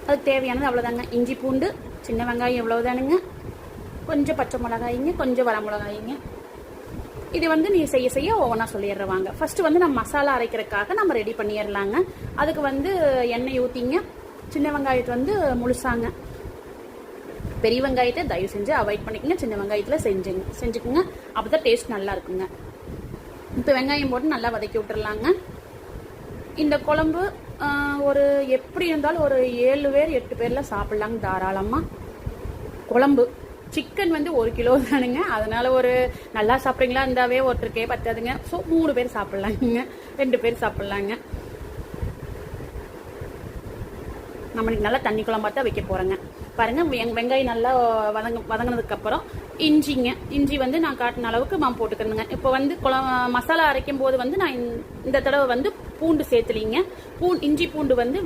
அதுக்கு தேவையானது அவ்வளோதாங்க. இஞ்சி பூண்டு, சின்ன வெங்காயம் இவ்வளவுதானுங்க, கொஞ்சம் பச்சை மிளகாய்ங்க, கொஞ்சம் வர மிளகாய்ங்க. இது வந்து நீ செய்ய செய்ய ஒவ்வொன்றா சொல்லிடுறவாங்க. ஃபர்ஸ்ட் வந்து நம்ம மசாலா அரைக்கிறதுக்காக நம்ம ரெடி பண்ணிடலாங்க. அதுக்கு வந்து எண்ணெய் ஊற்றிங்க. சின்ன வெங்காயத்தை வந்து முழுசாங்க, பெரிய வெங்காயத்தை தயவு செஞ்சு அவாய்ட் பண்ணிக்கோங்க. சின்ன வெங்காயத்தில் செஞ்சுக்குங்க, அப்போ தான் டேஸ்ட் நல்லா இருக்குங்க. இப்போ வெங்காயம் போட்டு நல்லா வதக்கி விட்டுறலாங்க. இந்த குழம்பு ஒரு எப்படி இருந்தாலும் ஒரு 7 பேர் 8 பேர்ல சாப்பிட்லாங்க தாராளமாக. குழம்பு சிக்கன் வந்து 1 கிலோ தானுங்க, அதனால ஒரு நல்லா சாப்பிட்றீங்களா இருந்தாவே ஒருத்தருக்கே பத்தாதுங்க. ஸோ 3 பேர் சாப்பிட்லாங்க, 2 பேர் சாப்பிட்லாங்க. நம்ம நல்லா தண்ணி குழம்பா தான் வைக்க போகிறேங்க. பாருங்கள், வெங்காயம் நல்லா வதங்கினதுக்கப்புறம் இஞ்சி வந்து நான் காட்டின அளவுக்கு நான் போட்டுக்கிறேங்க. இப்போ வந்து மசாலா அரைக்கும் போது வந்து நான் இந்த தடவை வந்து பூண்டு சேர்த்துலிங்க. இஞ்சி பூண்டு வந்து